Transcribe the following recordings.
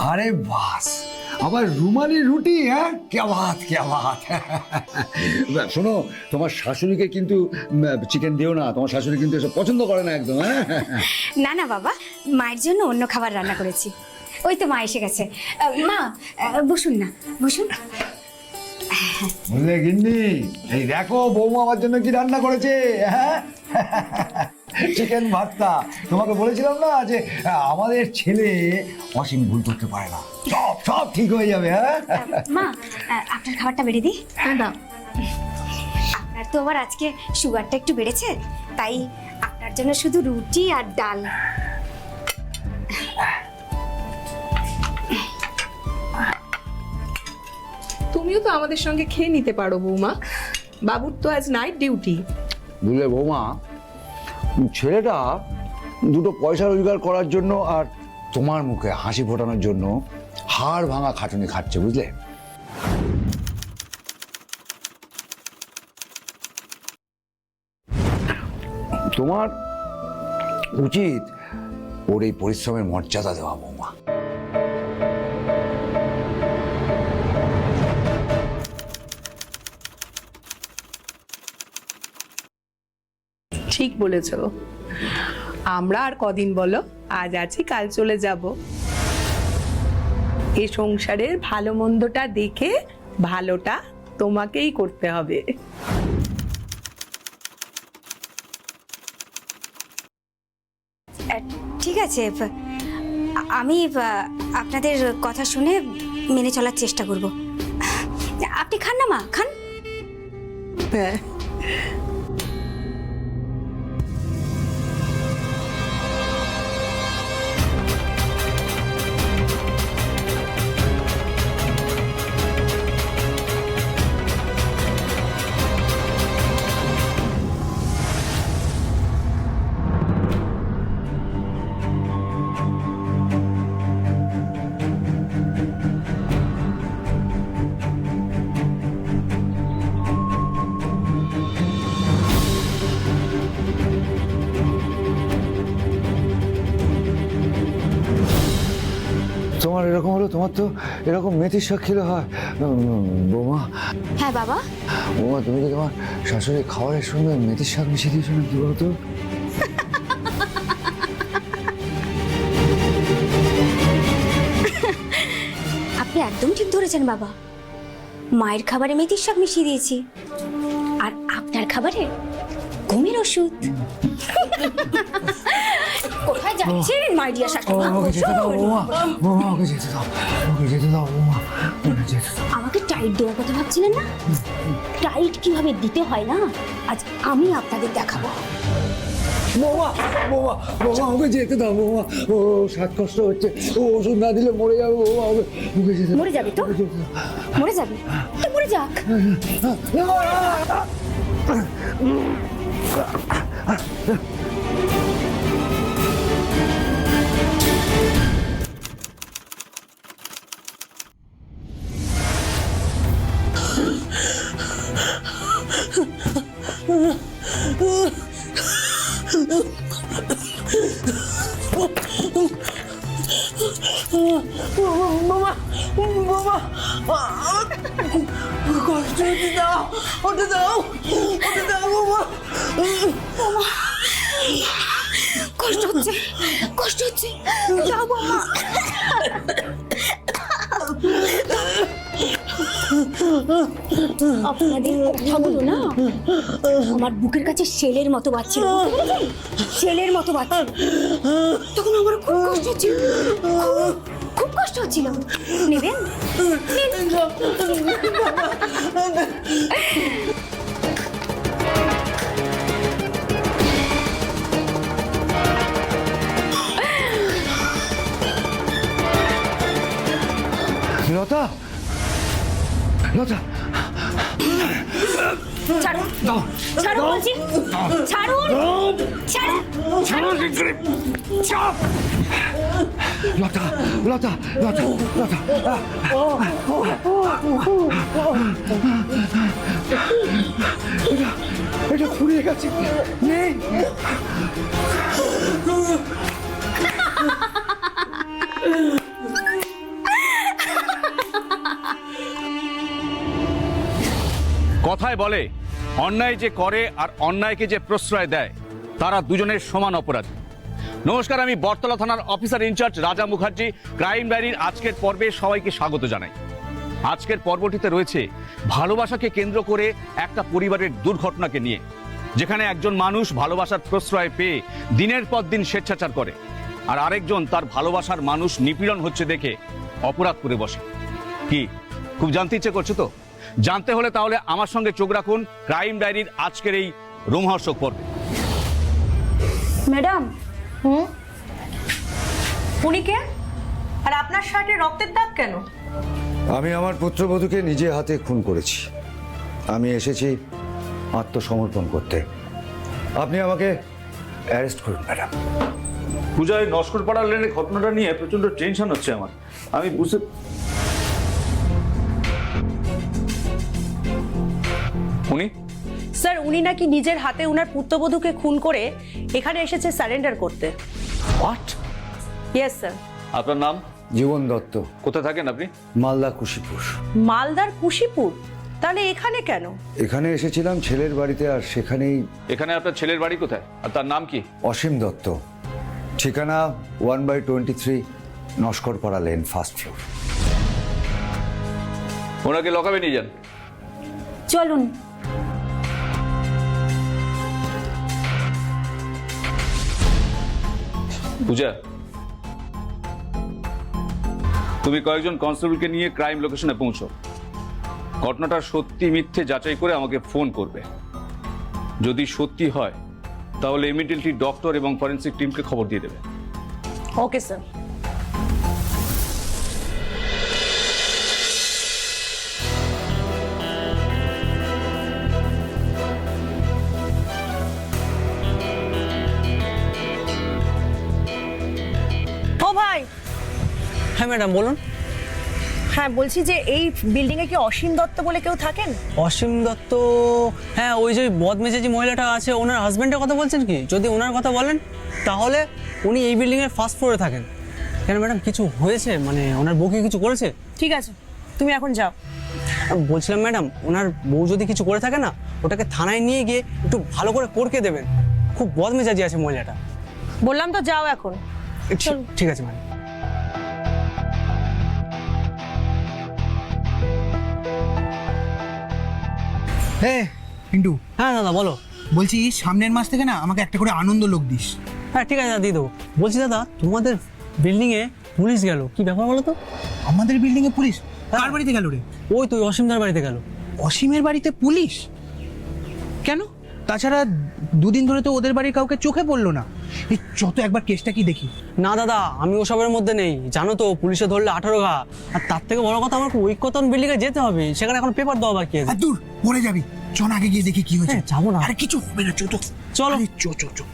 আরে বাস, আবার রুমালি রুটি, হ্যাঁ কে বাত কে বাত। শোনো, তোমার শাশুড়িকে কিন্তু চিকেন দিও না, তোমার শাশুড়ি কিন্তু এসব পছন্দ করে না একদম। হ্যাঁ না না বাবা, মায়ের জন্য অন্য খাবার রান্না করেছি। ওই তো মা এসে গেছে। মা বসুন না, বসুন। বুঝলে গিন্নি, এই দেখো বৌমা আমার জন্য কি রান্না করেছে। হ্যাঁ, চিকেন ভর্তা। তোমাকে বলেছিলাম না যে আমাদের ছেলে অসীম ভুল করতে পারে না, সব সব ঠিক হয়ে যাবে। হ্যাঁ মা, আপনার খাবারটা বেড়ে দিই। হ্যাঁ দাও। আপনার তো আবার আজকে সুগারটা একটু বেড়েছে, তাই আপনার জন্য শুধু রুটি আর ডাল। তুমিও তো আমাদের সঙ্গে খেয়ে নিতে পারো বৌমা, বাবুর তো আজ নাইট ডিউটি। বুঝলে বৌমা, ছেলেটা দুটো পয়সা রোজগার করার জন্য আর তোমার মুখে হাসি ফোটানোর জন্য হাড় ভাঙা খাটুনি খাচ্ছে, বুঝলে। তোমার উচিত ওর এই পরিশ্রমের মর্যাদা দেওয়া বৌমা। ঠিক বলেছ। আমরা আর কদিন বলো, আজ আছি কাল চলে যাব। এই সংসারের ভালো মন্দটা দেখে ভালোটা তোমাকেই করতে হবে। ঠিক আছে, আমি আপনাদের কথা শুনে মেনে চলার চেষ্টা করব। আপনি খান না মা, খান। হ্যাঁ, তোমার এরকম হলো, তোমার তো এরকম মেথির শাক খেলে হয়। বৌমা, হ্যাঁ বাবা। বৌমা, তুমি কি তোমার শাশুড়ি খাবারের সঙ্গে মেথির শাক মিশিয়ে দিয়েছো না, কি বলতো? আপনি একদম ঠিক ধরেছেন বাবা, মায়ের খাবারে মেথির শাক মিশিয়ে দিয়েছি, আর আপনার খাবারে ঘুমের ওষুধ। কোথায় যাচ্ছেন মাই ডিয়ার শাশুড়ি মা? আমাকে যেতে দাও বৌমা, বৌমা আমাকে যেতে দাও, আমাকে যেতে দাও বৌমা, আমাকে যেতে দাও। আমাকে টাইট দেওয়ার কথা ভাবছিলেন না? টাইট কিভাবে দিতে হয় না, আজ আমি আপনাদের দেখাবো। বৌমা, বৌমা, বৌমা আমাকে যেতে দাও বৌমা, ও শ্বাসকষ্ট হচ্ছে, ও ওষুধ না দিলে মরে যাবে বৌমা, আমাকে যেতে দাও। মরে যাবে তো? মরে যাবে তো মরে যাক। বাবা, বাবা, কষ্ট হচ্ছে, দাও, ওটা দাও, ওটা দাও বাবা। কষ্ট হচ্ছে, কষ্ট হচ্ছে, যাও বাবা। আপনাদের কথাগুলো না আমার বুকের কাছে শেলের মতো বাজছিল, শেলের মতো বাজছিল। তখন আমার খুব কষ্ট হচ্ছিল, খুব কষ্ট হচ্ছিল। নেবেন? লতা, লতা, ছাড়ুন, ছাড়ুন বলছি, ছাড়ুন, ছাড়ুন, ছাড়ুন। লতা, লতা, লতা, লতা, এটা ফুরিয়ে গেছে, নেই। বলে অন্যায় যে করে আর অন্যায়কে যে প্রশ্রয় দেয় তারা দুজনের সমান অপরাধী। নমস্কার, আমি বটতলা থানার অফিসার ইনচার্জ রাজা মুখার্জি ক্রাইম ডায়েরির আজকের পর্বে সবাইকে স্বাগত জানাই। আজকের পর্বটিতে রয়েছে ভালোবাসাকে কেন্দ্র করে একটা পরিবারের দুর্ঘটনাকে নিয়ে, যেখানে একজন মানুষ ভালোবাসার প্রশ্রয় পেয়ে দিনের পর দিন স্বেচ্ছাচার করে, আর আরেকজন তার ভালোবাসার মানুষ নিপীড়ন হচ্ছে দেখে অপরাধ করে বসে। কি খুব জানতে ইচ্ছে করছো তো? জানতে হলে তাহলে আমার সঙ্গে চোখ রাখুন ক্রাইম ডায়েরির আজকের এই রোমহর্ষক পর্বে। ম্যাডাম, উনি কে? আর আপনার শার্টে রক্তের দাগ কেন? আমি আমার পুত্রবধূকে নিজে হাতে খুন করেছি। আমি এসেছি আত্মসমর্পণ করতে। আপনি আমাকে অ্যারেস্ট করুন ম্যাডাম। পূজায় নস্করপাড়া লেনের ঘটনাটা নিয়ে প্রচন্ড টেনশন হচ্ছে আমার। আমি বুঝতে উনি স্যার, উনি নাকি নিজের হাতে ওনার পুত্রবধূকে খুন করে এখানে এসেছে সারেন্ডার করতে। হোয়াট? Yes sir. আপনার নাম? জীবন দত্ত। কোথায় থাকেন আপনি? মালদা কুশিপুর। মালদার কুশিপুর? তাহলে এখানে কেন? এখানে এসেছিলাম ছেলের বাড়িতে, আর সেখানেই। এখানে আপনার ছেলের বাড়ি কোথায় আর তার নাম কি? অসীম দত্ত। ঠিকানা 1/23 নস্করপাড়া লেন, ফার্স্ট ফ্লোর। ওনাকে লকাবে নিয়ে যান। চলুন। পূজা, তুমি কয়েকজন কনস্টেবলকে নিয়ে ক্রাইম লোকেশনে পৌঁছো। ঘটনাটা সত্যি মিথ্যে যাচাই করে আমাকে ফোন করবে। যদি সত্যি হয় তাহলে ইমিডিয়েটলি ডক্টর এবং ফরেন্সিক টিমকে খবর দিয়ে দেবে। Okay sir. ও ভাই। হ্যাঁ ম্যাডাম বলুন। হ্যাঁ, বলছি যে এই বিল্ডিং এ কি অসীম দত্ত বলে কেউ থাকেন? অসীম দত্ত? হ্যাঁ, ওই যে বদমেজাজি মহিলাটা আছে, ওনার হাজবেন্ডের কথা বলছেন কি? যদি ওনার কথা বলেন তাহলে উনি এই বিল্ডিংয়ের ফার্স্ট ফ্লোরে থাকেন। কেন ম্যাডাম, কিছু হয়েছে? মানে ওনার বউ কি কিছু করেছে? ঠিক আছে, তুমি এখন যাও। বলছিলাম ম্যাডাম, ওনার বউ যদি কিছু করে থাকে না, ওটাকে থানায় নিয়ে গিয়ে একটু ভালো করে পড়কে দেবেন। খুব বদমেজাজি আছে মহিলাটা। বললাম তো যাও এখন। ঠিক আছে ম্যাডাম। হ্যাঁ পিন্টু, হ্যাঁ দাদা বলো। বলছি সামনের মাস থেকে না আমাকে একটা করে আনন্দ লোক দিস। হ্যাঁ ঠিক আছে দাদা, দিয়ে দেবো। বলছি দাদা, তোমাদের বিল্ডিংয়ে পুলিশ গেল, কি ব্যাপার বলো তো? আমাদের বিল্ডিং এ পুলিশ? কার বাড়িতে গেল রে? ওই তুই অসীমদার বাড়িতে গেল। অসীমের বাড়িতে পুলিশ কেন? তাছাড়া দুদিন ধরে তো ওদের বাড়ির কাউকে চোখে পড়লো না। এই যত একবার কেসটা কি দেখি। না দাদা, আমি ওসবের মধ্যে নেই। জানো তো, পুলিশে ধরলে 18 ঘা। আর তার থেকে বড় কথা, আমার ঐক্যতন বিল্ডিংয়ে যেতে হবে, সেখানে এখন পেপার দেওয়া বাকি আছে। আর দূর পড়ে যাবি, চল আগে গিয়ে দেখি কি হয়েছে। হ্যাঁ, যাবো না। আরে কিছু হবে না, চলো চলো। আরে চো চো চো।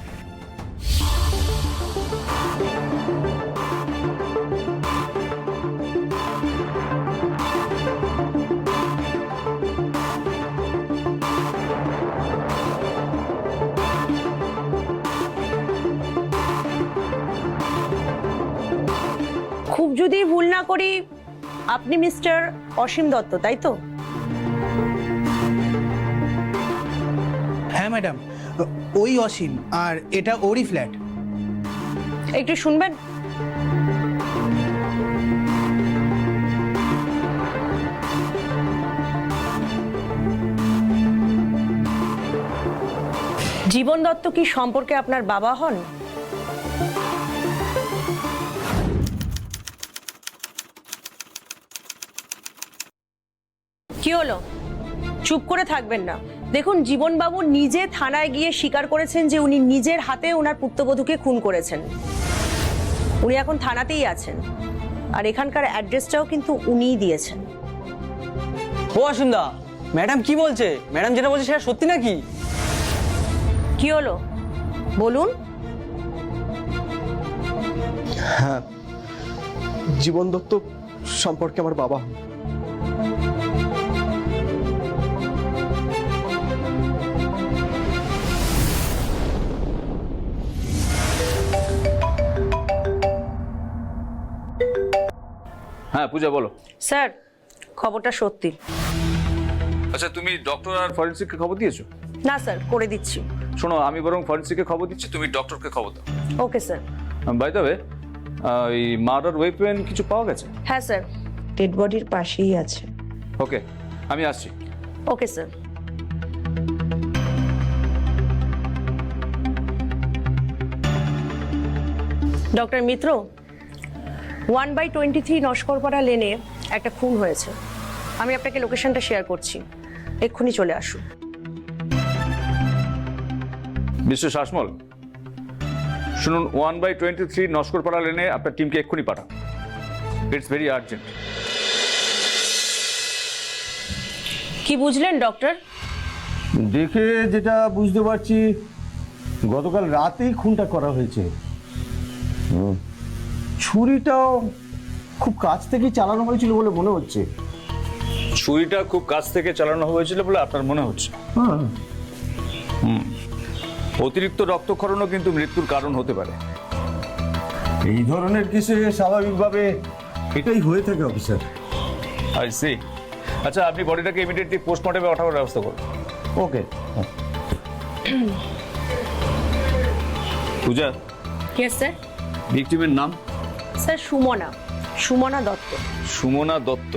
খুব যদি ভুল না করি, আপনি মিস্টার অসীম দত্ত, তাই তো? হ্যাঁ ম্যাডাম, ওই অসীম, আর এটা ওরই ফ্ল্যাট। একটু শুনবেন? জীবন দত্ত কি সম্পর্কে আপনার বাবা হন? কি হলো? চুপ করে থাকবেন না। দেখুন, জীবনবাবু নিজে থানায় গিয়ে স্বীকার করেছেন যে উনি নিজের হাতে ওনার পুত্রবধূকে খুন করেছেন। উনি এখন থানাতেই আছেন, আর এখানকার অ্যাড্রেসটাও কিন্তু উনিই দিয়েছেন। ও অসীমদা, ম্যাডাম কি বলছে? ম্যাডাম যেটা বলছে সেটা সত্যি নাকি? কি হলো বলুন? হ্যাঁ, জীবন দত্ত সম্পর্কে আমার বাবা। হ্যাঁ পূজা বলো। স্যার, খবরটা সত্যি। আচ্ছা, তুমি ডক্টর আর ফরেন্সিককে খবর দিয়েছো? না স্যার, করে দিচ্ছি। শোনো, আমি বরং ফরেন্সিককে খবর দিচ্ছি, তুমি ডক্টরকে খবর দাও। Okay sir. By the way, এই মার্ডার ওয়েপেন কিছু পাওয়া গেছে? হ্যাঁ স্যার, ডেড বডির পাশেই আছে। ওকে, আমি আসছি। Okay sir. ডক্টর মিত্র, 1/23 নস্করপাড়া লেনে একটা খুন হয়েছে। আমি আপনাকে লোকেশনটা শেয়ার করছি, এক্ষুনি চলে আসুন। মিস্টার শাসমল, শুনুন, 1/23 নস্করপাড়া লেনে আপনার টিমকে এক্ষুনি পাঠান। It's very urgent. কি বুঝলেন ডক্টর? দেখে যেটা বুঝতে পারছি, গতকাল রাতেই খুনটা করা হয়েছে। ছুরিটাও খুব কাছ থেকে চালানো হয়েছিল বলে মনে হচ্ছে। ছুরিটা খুব কাছ থেকে চালানো হয়েছিল বলে আপনার মনে হচ্ছে? অতিরিক্ত রক্তক্ষরণও কিন্তু মৃত্যুর কারণ হতে পারে। এই ধরনের কেসে স্বাভাবিকভাবে এটাই হয়ে থাকে অফিসার। I C. আচ্ছা, আপনি বডিটাকে ইমিডিয়েটলি পোস্টমর্টমে পাঠানোর ব্যবস্থা করুন। ওকে। পূজা, ইয়েস স্যার। ভিকটিমের নাম? স্যার সুমনা দত্ত। সুমনা দত্ত।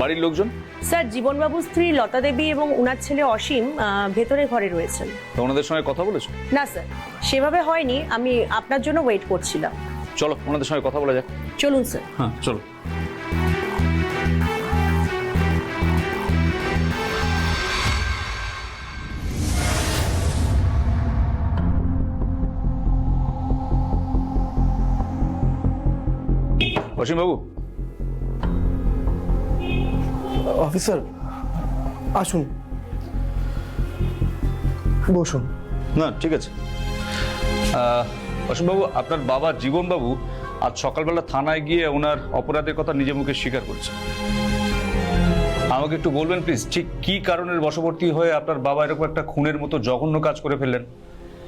বাড়ির লোকজন? স্যার জীবনবাবুর স্ত্রী লতা দেবী এবং ওনার ছেলে অসীম ভেতরের ঘরে রয়েছেন। তো ওনাদের সঙ্গে কথা বলেছো? না স্যার, সেভাবে হয়নি, আমি আপনার জন্য ওয়েট করছিলাম। চলো, ওনাদের সঙ্গে কথা বলা যাক। চলুন স্যার। হ্যাঁ, চলো। অসীম বাবু। অফিসার আসুন, বসুন। না, ঠিক আছে। অসীম বাবু, আপনার বাবা জীবন বাবু আজ সকালবেলা থানায় গিয়ে ওনার অপরাধের কথা নিজে মুখে স্বীকার করছে। আমাকে একটু বলবেন প্লিজ, ঠিক কি কারণের বশবর্তী হয়ে আপনার বাবা এরকম একটা খুনের মতো জঘন্য কাজ করে ফেললেন,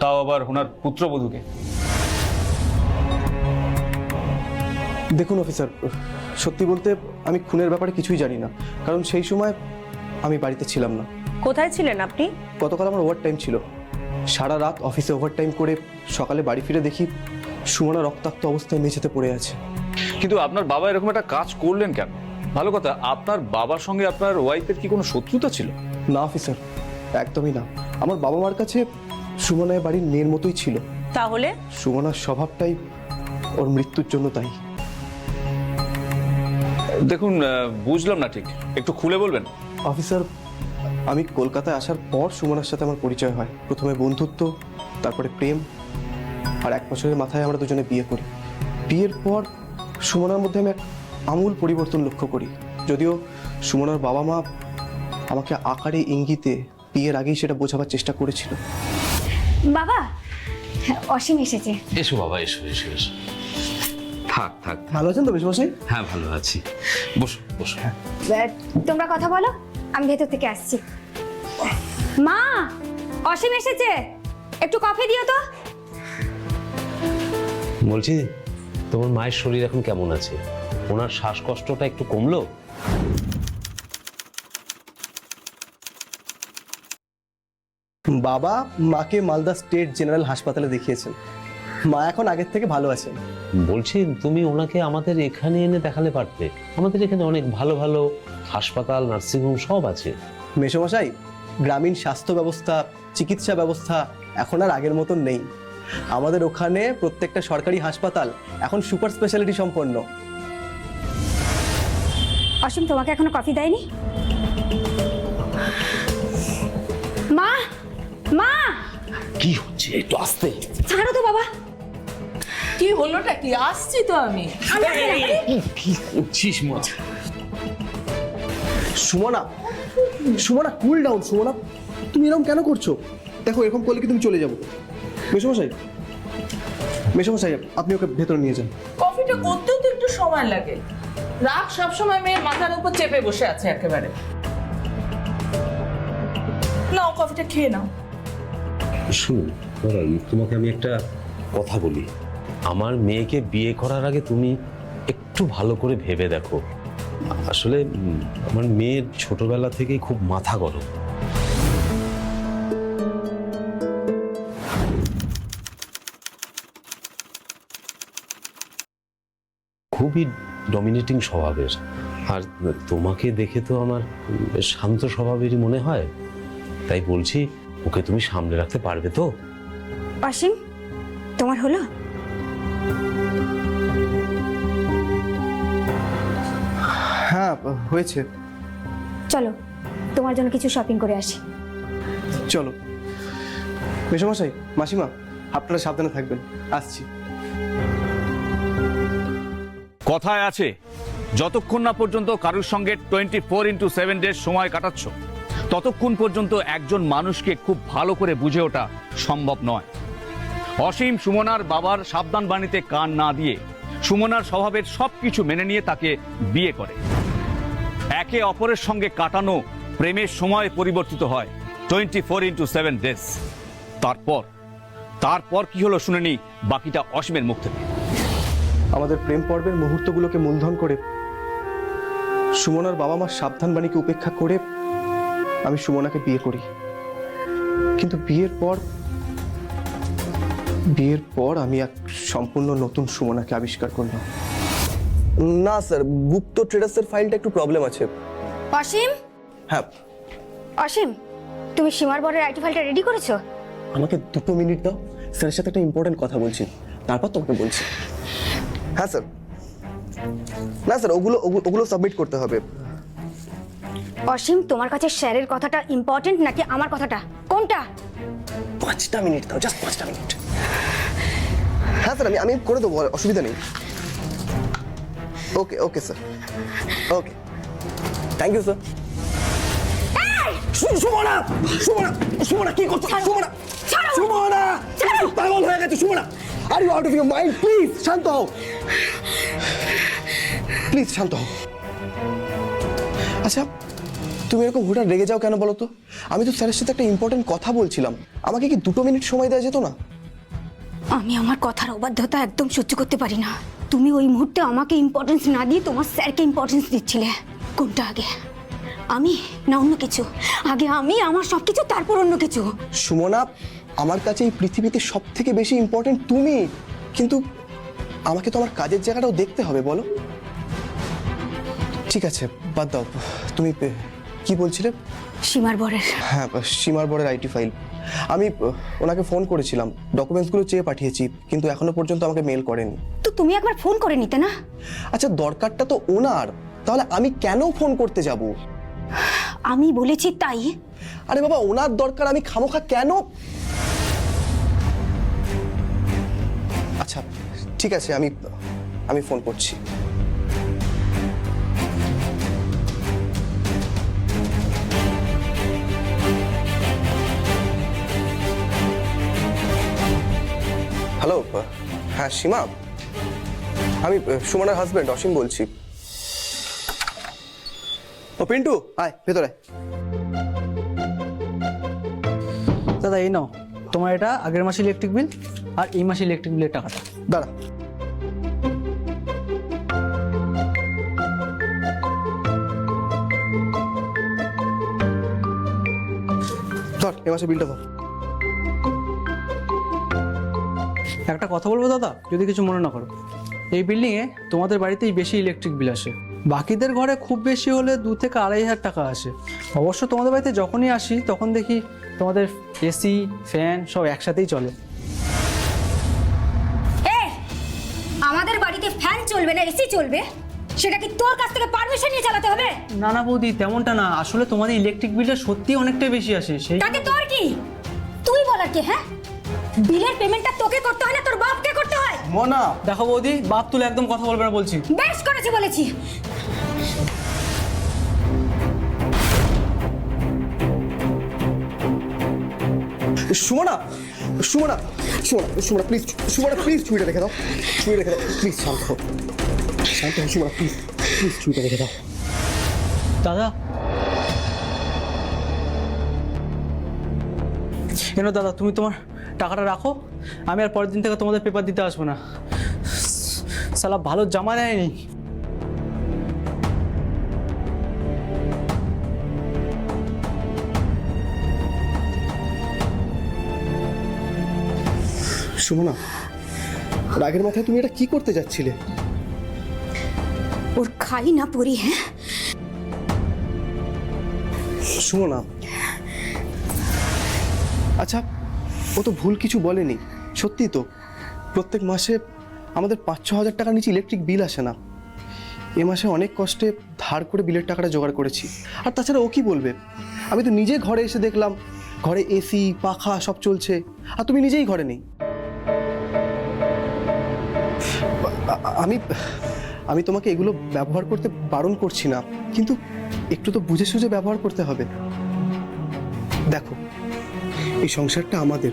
তাও আবার ওনার পুত্রবধূকে? দেখুন অফিসার, সত্যি বলতে আমি খুনের ব্যাপারে কিছুই জানি না, কারণ সেই সময় আমি বাড়িতে ছিলাম না। কোথায় ছিলেন আপনি? গতকাল আমার ওভার টাইম ছিল, সারা রাত অফিসে ওভার টাইম করে সকালে বাড়ি ফিরে দেখি সুমনা রক্তাক্ত অবস্থায় মেঝেতে পড়ে আছে। কিন্তু আপনার বাবা এরকম একটা কাজ করলেন কেন? ভালো কথা, আপনার বাবার সঙ্গে আপনার ওয়াইফের কি কোনো শত্রুতা ছিল? না অফিসার, একদমই না। আমার বাবা মার কাছে সুমনায় বাড়ির মেয়ের মতোই ছিল। তাহলে? সুমনার স্বভাবটাই ওর মৃত্যুর জন্য দায়ী। দেখুন, বুঝলাম না ঠিক, একটু খুলে বলবেন? অফিসার, আমি কলকাতায় আসার পর সুমনার সাথে আমার পরিচয় হয়। প্রথমে বন্ধুত্ব, তারপরে প্রেম, আর 1 বছরের মাথায় আমরা দুজনে বিয়ে করি। বিয়ের পর সুমনার মধ্যে আমি এক আমূল পরিবর্তন লক্ষ্য করি। যদিও সুমনার বাবা মা আমাকে আকারে ইঙ্গিতে বিয়ের আগেই সেটা বোঝাবার চেষ্টা করেছিল। বাবা, অসীম এসেছে। এসো বাবা, এসো এসো এসো। থাক থাক। ভালো আছেন তো মেশমশাই? হ্যাঁ, ভালো আছি। বসো বসো। তোমরা কথা বলো, আমি ভেতর থেকে আসছি। মা, অসীম এসেছে, একটু কফি দিও তো। বলছি, তোমার মায়ের শরীর এখন কেমন আছে? ওনার শ্বাসকষ্টটা একটু কমলো? বাবা মাকে মালদা স্টেট জেনারেল হাসপাতালে দেখিয়েছেন, মা এখন আগের থেকে ভালো আছেন। বলছি, তুমি ওনাকে আমাদের এখানে এনে দেখালে পারতে। আমাদের এখানে অনেক ভালো ভালো হাসপাতাল, নার্সিংহোম সব আছে। মেশমশাই, গ্রামীণ স্বাস্থ্য ব্যবস্থা, চিকিৎসা ব্যবস্থা এখন আর আগের মতন নেই। আমাদের ওখানে প্রত্যেকটা সরকারি হাসপাতাল এখন সুপার স্পেশালিটি সম্পন্ন। অসীম তোমাকে এখনো কফি দেয়নি? মা, মা, কি হচ্ছে? একটু আসতে। ছাড়ো তো বাবা। কি হলোটা কি? আসছি তো আমি। কি করছিস মা? Sumana, Sumana cool down. সুমনা, তুমি এরকম কেন করছো? দেখো, এরকম করলে কি তুমি চলে যাবো। মেশমশাই, মেশমশাই, আপনি ওকে ভেতরে নিয়ে যান। কফিটা করতেও তো একটু সময় লাগে। রাগ সবসময় মেয়ের মাথার উপর চেপে বসে আছে একেবারে। নাও কফিটা খেয়ে নাও। শুনুন, তোমাকে আমি একটা কথা বলি। আমার মেয়েকে বিয়ে করার আগে তুমি একটু ভালো করে ভেবে দেখো আসলে আমার মেয়ের ছোটবেলা থেকেই খুব মাথা গরম। খুবই ডমিনেটিং স্বভাবের, আর তোমাকে দেখে তো আমার বেশ শান্ত স্বভাবেরই মনে হয়। তাই বলছি, ওকে তুমি সামলে রাখতে পারবে তো? অসীম, তোমার হলো? হ্যাঁ হয়েছে। চলো তোমার জন্য কিছু শপিং করে আসি। চলো। মেসোমশাই, মাসিমা, আপনারা সাবধানে থাকবেন, আসছি। কথায় আছে, যতক্ষণ না পর্যন্ত কারোর সঙ্গে 24x7 ডেজ সময় কাটাচ্ছ, ততক্ষণ পর্যন্ত একজন মানুষকে খুব ভালো করে বুঝে ওঠা সম্ভব নয়। অসীম সুমনার বাবার সাবধান বাণীতে কান না দিয়ে সুমনার স্বভাবের সবকিছু মেনে নিয়ে তাকে বিয়ে করে। একে অপরের সঙ্গে কাটানো প্রেমের সময় পরিবর্তিত হয় 24x7 ডেজ। তারপর কি হলো শুনে নি বাকিটা অসীমের মুখ থেকে। আমাদের প্রেম পর্বের মুহূর্তগুলোকে মূলধন করে সুমনার বাবা মার সাবধান বাণীকে উপেক্ষা করে আমি সুমনাকে বিয়ে করি। কিন্তু বিয়ের পর আমি এক সম্পূর্ণ নতুন সুমনাকে আবিষ্কার করলাম। না স্যার, গুপ্ত ট্রেডার্সের ফাইলটা একটু প্রবলেম আছে। অসীম, হ্যাঁ। অসীম, তুমি সীমার বরের আইটি ফাইলটা রেডি করেছো? আমাকে 2 মিনিট দাও, স্যারের সাথে একটা ইম্পর্টেন্ট কথা বলছি, তারপর তোমাকে বলছি। হ্যাঁ স্যার। না স্যার, ওগুলো সাবমিট করতে হবে। অসীম, তোমার কাছে স্যারের কথাটা ইম্পর্টেন্ট নাকি আমার কথাটা, কোনটা? 5টা মিনিট দাও, জাস্ট 5টা মিনিট। হ্যাঁ স্যার, আমি করে দেবো, অসুবিধা নেই। Okay sir, okay, thank you sir. Sumana কি করছো? সুমনা পাগল হয়ে গেছে। Sumana, are you out of your mind? Please শান্ত হও, প্লিজ শান্ত হও। আচ্ছা, তুমি এরকম হুঠাৎ রেগে যাও কেন বলো তো? আমি তো স্যারের সাথে একটা ইম্পর্টেন্ট কথা বলছিলাম, আমাকে কি 2 মিনিট সময় দেওয়া যেত না? আমি আমার কথার অবাধ্যতা একদম সহ্য করতে পারি না। তুমি ওই মুহূর্তে আমাকে ইম্পর্টেন্স না দিয়ে তোমার স্যারকে ইম্পর্টেন্স দিচ্ছিলে। কোনটা আগে, আমি না অন্য কিছু? আগে আমি, আমার সব কিছু, তারপর অন্য কিছু। সুমনা, আমার কাছে এই পৃথিবীতে সব থেকে বেশি ইম্পর্টেন্ট তুমি, কিন্তু আমাকে তো আমার কাজের জায়গাটাও দেখতে হবে, বলো? ঠিক আছে, বাদ দাও। তুমি কি বলছিলে? সীমার বরের। হ্যাঁ, সীমার বরের আইটি ফাইল। আমি ওনাকে ফোন করেছিলাম, ডকুমেন্টসগুলো চেয়ে পাঠিয়েছি, কিন্তু এখনো পর্যন্ত আমাকে মেল করেনি। তো তুমি একবার ফোন করে নিতে না? আচ্ছা, দরকারটা তো ওনার, তাহলে আমি কেন ফোন করতে যাব? আমি বলেছি তাই। আরে বাবা, ওনার দরকার, আমি খামোখা কেন? আচ্ছা ঠিক আছে, আমি ফোন করছি। হ্যালো, হ্যাঁ সীমা, আমি সুমনার হাজবেন্ড অসীম বলছি। ও পিন্টু, আয় ভেতরে। দাদা এই নাও, তোমার এটা আগের মাসে ইলেকট্রিক বিল আর এই মাসে ইলেকট্রিক বিলের টাকাটা। দাঁড়া, ধর এই মাসে বিলটা ধর। একটা কথা বলবো দাদা, যদি কিছু মনে না করো, এই বিল্ডিংয়ে তোমাদের বাড়িতেই বেশি ইলেকট্রিক বিল আসে। বাকিদের ঘরে খুব বেশি হলে 2 থেকে 2,500 টাকা আসে। অবশ্য তোমাদের বাড়িতে যখনই আসি তখন দেখি তোমাদের এসি ফ্যান সব একসাথেই চলে। আমাদের বাড়িতে ফ্যান চলবে না এসি চলবে, সেটা কি তোর কাছ থেকে পারমিশন নিয়ে চালাতে হবে? না না বৌদি, তেমনটা না, আসলে তোমাদের ইলেকট্রিক বিলটা সত্যি অনেকটাই বেশি আসে। সেই তাতে তোর কি? তুই বলার কি? হ্যাঁ, বিলের পেমেন্টটা তোকে করতে হয় না তোর বাপকে করতে হয়? মোনা, দেখো বৌদি, বাপ তুলে একদম কথা বলবে না বলছি। বেশ করেছি বলেছি। সুমনা, সুমনা, সুমনা, সুমনা প্লিজ, সুমনা প্লিজ ছুরিটা রেখে দাও, ছুরি রেখে দাও প্লিজ, শান্ত হও, শান্ত হও সুমনা প্লিজ, প্লিজ ছুরিটা রেখে দাও। দাদা কেন দাদা, তুমি তোমার টাকাটা রাখো, আমি আর পরের দিন থেকে তোমাদের পেপার দিতে আসবো না। শালা ভালো জামা দেয়নি। সুমনা, রাগের মাথায় তুমি এটা কি করতে যাচ্ছিলে? ওর খাই না পড়ি। হ্যাঁ সুমনা, আচ্ছা ও তো ভুল কিছু বলেনি, সত্যি তো প্রত্যেক মাসে আমাদের 5-6 হাজার টাকার নিচে ইলেকট্রিক বিল আসে না। এ মাসে অনেক কষ্টে ধার করে বিলের টাকাটা জোগাড় করেছি। আর তাছাড়া ও কি বলবে? আমি তো নিজে ঘরে এসে দেখলাম ঘরে এসি পাখা সব চলছে, আর তুমি নিজেই ঘরে নেই। আমি আমি তোমাকে এগুলো ব্যবহার করতে বারণ করছি না, কিন্তু একটু তো বুঝে সুঝে ব্যবহার করতে হবে। দেখো, এই সংসারটা আমাদের,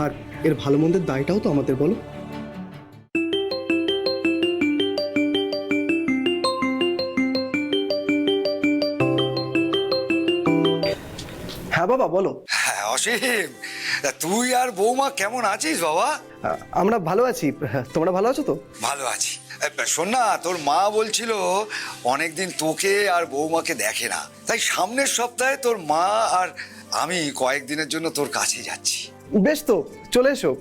আর এর ভালো মন্দের দায়টাও তো আমাদের, বলো? হ্যাঁ বাবা, বলো। হ্যাঁ অসীম, তা তুই আর বৌমা কেমন আছিস বাবা? আমরা ভালো আছি, তোমরা ভালো আছো তো? ভালো আছি। শোন না, তোর মা বলছিল অনেকদিন তোকে আর বৌমাকে দেখে না, তাই সামনের সপ্তাহে তোর মা আর আমি কয়েকদিনের জন্য তোর কাছে যাচ্ছি। বেশ, তো চলে এসো।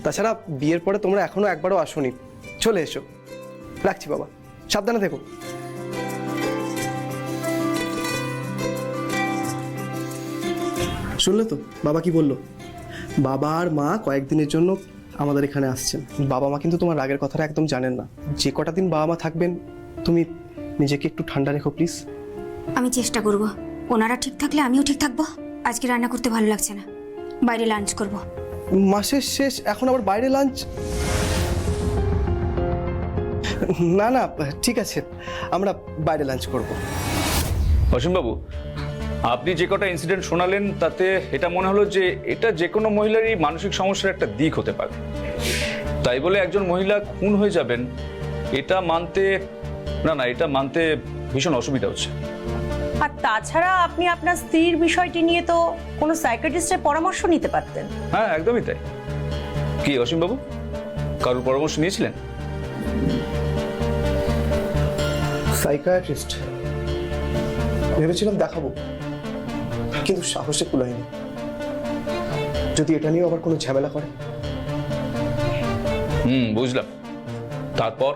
তাছাড়া বিয়ের পরে তোমরা এখনো একবারও আসোনি, চলে এসো। রাখছি বাবা, সাবধানে থেকো। শুনলে তো বাবা কি বললো? বাবা আর মা কয়েকদিনের জন্য আমাদের এখানে আসছেন। বাবা মা কিন্তু তোমার রাগের কথাটা একদম জানেন না। যে কটা দিন বাবা মা থাকবেন, তুমি নিজেকে একটু ঠান্ডা রেখো প্লিজ। আমি চেষ্টা করব। ওনারা ঠিক থাকলে আমিও ঠিক থাকবো। আজকে রান্না করতে ভালো লাগছে না, বাইরে লাঞ্চ করব। মাসের শেষ, এখন আবার বাইরে লাঞ্চ? না না, ঠিক আছে, আমরা বাইরে লাঞ্চ করব। অসীমবাবু, আপনি যে কটা ইনসিডেন্ট শোনালেন তাতে এটা মনে হলো যে এটা যে কোনো মহিলারই মানসিক সমস্যার একটা দিক হতে পারে। তাই বলে একজন মহিলা খুন হয়ে যাবেন এটা মানতে এটা মানতে ভীষণ অসুবিধা হচ্ছে। আর তাছাড়া আপনি আপনার স্ত্রীর বিষয়টি নিয়ে তো কোনো সাইকিয়াট্রিস্টের পরামর্শ নিতে পারতেন। হ্যাঁ, একদমই তাই। কি অসীমবাবু, কারোর পরামর্শ নিয়েছিলেন? সাইকিয়াট্রিস্ট ভেবেছিলাম দেখাবো, কিন্তু সাহসে কুলাইনি। যদি এটা নিয়ে আবার কোনো ঝামেলা করে। বুঝলাম। তারপর?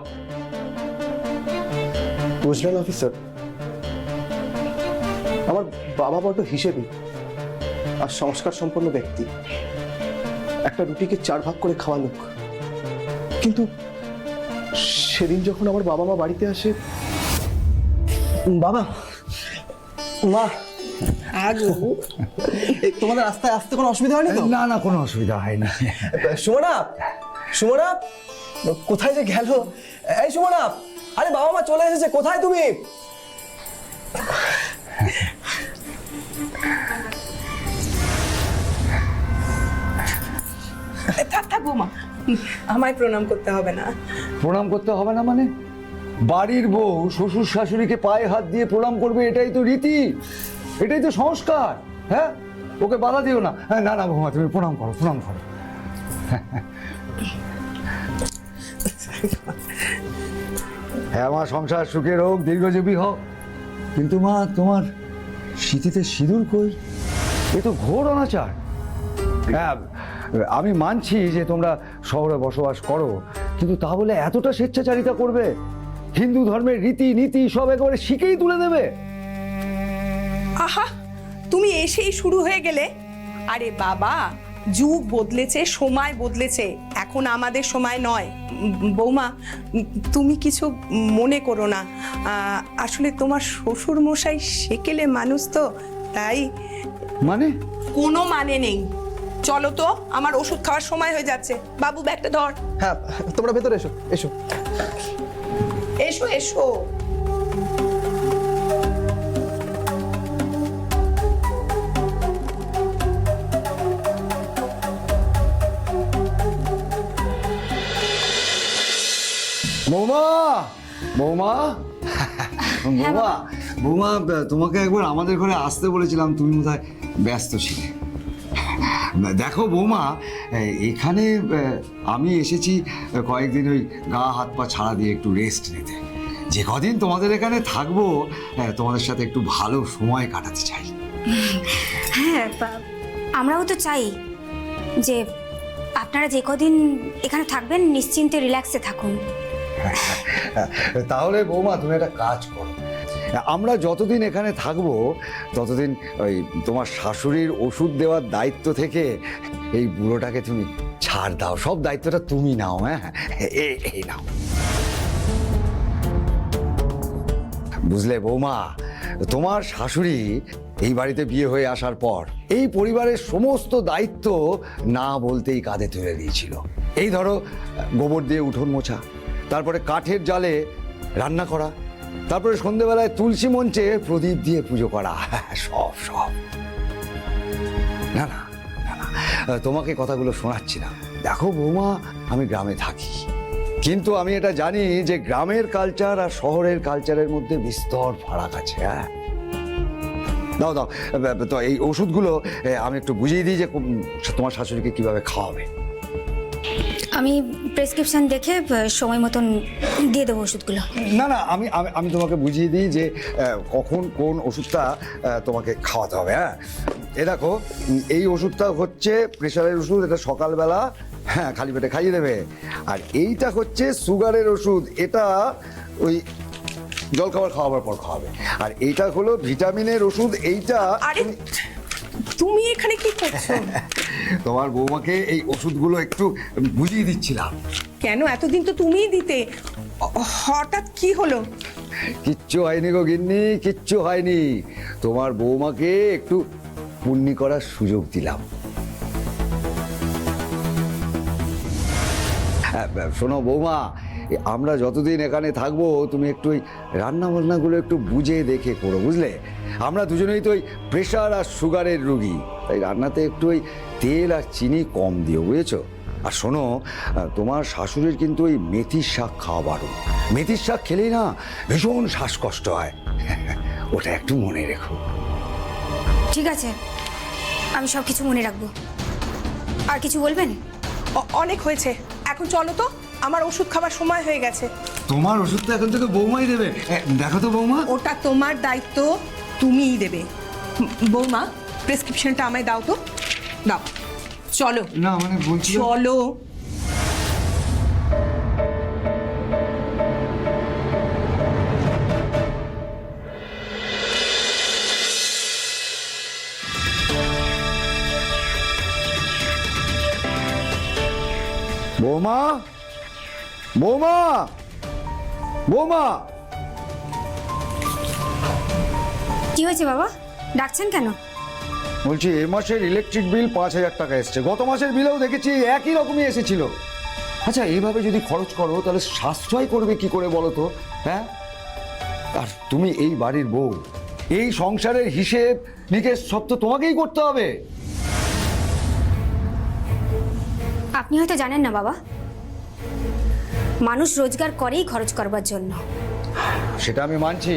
বুঝলেন অফিসার, আমার বাবা বড্ড হিসেবে আর সংস্কার সম্পন্ন ব্যক্তি, একটা রুটিকে 4 ভাগ করে খাওয়া লোক। কিন্তু সেদিন যখন আমার বাবা মা বাড়িতে আসে, বাবা মা, তোমাদের রাস্তায় আসতে কোনো অসুবিধা হয়নি তো? না না, কোনো অসুবিধা হয়নি। সুমনা, সুমনা কোথায় যে গেল? এই সুমনা, আরে বাবা মা চলে এসেছে, কোথায় তুমি? থাক বৌমা, আমায় প্রণাম করতে হবে না। প্রণাম করতে হবে না মানে? বাড়ির বউ শ্বশুর শাশুড়িকে পায়ে হাত দিয়ে প্রণাম করবে, এটাই তো রীতি, এটাই তো সংস্কার। হ্যাঁ, ওকে বাধা দিও না। হ্যাঁ, না না বৌমা, তুমি প্রণাম করো, প্রণাম করো। হ্যাঁ মা, সংসার সুখের হোক, দীর্ঘজীবী হোক। কিন্তু মা, তোমার স্মৃতিতে সিঁদুর কই? এ তো ঘোর অনাচার। হ্যাঁ, আমি মানছি যে তোমরা শহরে বসবাস করো, কিন্তু তা বলে এতটা স্বেচ্ছাচারিতা করবে? হিন্দু ধর্মের রীতি নীতি সব একেবারে শিখেই তুলে দেবে? আহা, তুমি এসেই শুরু হয়ে গেলে। আরে বাবা, যুগ বদলেছে, সময় বদলেছে, এখন আমাদের সময় নয়। বৌমা, তুমি কিছু মনে করো না। আসলে তোমার শ্বশুর মশাই সেকেলে মানুষ তো, তাই। মানে? কোনো মানে নেই। চলো তো, আমার ওষুধ খাওয়ার সময় হয়ে যাচ্ছে। বাবু, ব্যাগটা ধর। হ্যাঁ, তোমরা ভেতরে এসো, এসো এসো এসো। বৌমা, বৌমা, বৌমা, বৌমা, তোমাকে একবার আমাদের ঘরে আসতে বলেছিলাম, তুমি বোধহয় ব্যস্ত ছিলে। দেখো বৌমা, এখানে আমি এসেছি কয়েকদিন ওই গা হাত পা ছাড়া দিয়ে একটু রেস্ট নিতে। যে কদিন তোমাদের এখানে থাকবো, তোমাদের সাথে একটু ভালো সময় কাটাতে চাই। হ্যাঁ, আমরাও তো চাই যে আপনারা যে কদিন এখানে থাকবেন নিশ্চিন্তে রিল্যাক্সে থাকুন। তাহলে বৌমা তুমি একটা কাজ করো, আমরা যতদিন এখানে থাকবো ততদিন ওই তোমার শাশুড়ির ওষুধ দেওয়ার দায়িত্ব থেকে এই বুড়োটাকে তুমি ছাড় দাও, সব দায়িত্বটা তুমি নাও। হ্যাঁ, এই নাও। বুঝলে বৌমা, তোমার শাশুড়ি এই বাড়িতে বিয়ে হয়ে আসার পর এই পরিবারের সমস্ত দায়িত্ব না বলতেই কাঁধে তুলে দিয়েছিল। এই ধরো গোবর দিয়ে উঠোন মোছা, তারপরে কাঠের জালে রান্না করা, তারপরে সন্ধেবেলায় তুলসী মঞ্চে প্রদীপ দিয়ে পুজো করা, সব সব। না না না না, তোমাকে কথাগুলো শোনাচ্ছি না। দেখো বৌমা, আমি গ্রামে থাকি, কিন্তু আমি এটা জানি যে গ্রামের কালচার আর শহরের কালচারের মধ্যে বিস্তর ফারাক আছে। হ্যাঁ, দাও দাও, তো এই ওষুধগুলো আমি একটু বুঝিয়ে দিই যে তোমার শাশুড়িকে কিভাবে খাওয়াবে। আমি প্রেসক্রিপশন দেখে সময় মতন দিয়ে দেবো ওষুধগুলো। না না, আমি আমি আমি তোমাকে বুঝিয়ে দিই যে কখন কোন ওষুধটা তোমাকে খাওয়াতে হবে। হ্যাঁ, এ দেখো, এই ওষুধটা হচ্ছে প্রেশারের ওষুধ, এটা সকালবেলা হ্যাঁ খালি পেটে খাইয়ে দেবে। আর এইটা হচ্ছে সুগারের ওষুধ, এটা ওই জলখাবার খাওয়াবার পর খাওয়াবে। আর এইটা হলো ভিটামিনের ওষুধ, এইটা আরে তুমি এখানে কি করছো? তোমার বৌমাকে এই ওষুধগুলো একটু বুঝিয়ে দিচ্ছিলাম। কেন এতদিন তো তুমিই দিতে, হঠাৎ কি হলো? কিচ্ছু হয়নি গো গিন্নি, কিচ্ছু হয়নি। তোমার বৌমাকে একটু পুণ্যি করার সুযোগ দিলাম। শোনো বৌমা, আমরা যতদিন এখানে থাকবো তুমি একটু ওই রান্না বান্নাগুলো একটু বুঝে দেখে করো, বুঝলে? আমরা দুজনেই তো ওই প্রেশার আর সুগারের রুগী, তাই রান্নাতে একটু ওই তেল আর চিনি কম দিও, বুঝেছো? আর শোনো, তোমার শাশুড়ির কিন্তু ওই মেথির শাক খাওয়া বারণ। মেথির শাক খেলেই না ভীষণ শ্বাসকষ্ট হয়, ওটা একটু মনে রেখো। ঠিক আছে, আমি সব কিছু মনে রাখবো। আর কিছু বলবেন? অনেক হয়েছে, এখন চলো তো, আমার ওষুধ খাবার সময় হয়ে গেছে। তোমার ওষুধ তো এখন থেকে বৌমাই দেবে। দেখো তো বৌমা, ওটা তোমার দায়িত্ব, তুমিই দেবে। বৌমা, প্রেসক্রিপশনটা আমায় দাও তো, দাও। চলো না মানে বলছি, চলো। বৌমা, বৌমা, বৌমা। কি হয়েছে বাবা, ডাকছেন কেন? বলছি এ মাসের ইলেকট্রিক বিল 5,000 টাকা এসছে, গত মাসের বিলেও দেখেছি একই রকমই এসেছিল। আচ্ছা, এইভাবে যদি খরচ করো তাহলে সাশ্রয় করবে কি করে বলো তো? হ্যাঁ, আর তুমি এই বাড়ির বউ, এই সংসারের হিসেব নিকেশ সব তো তোমাকেই করতে হবে। আপনি হয়তো জানেন না বাবা, মানুষ রোজগার করেই খরচ করবার জন্য। সেটা আমি মানছি,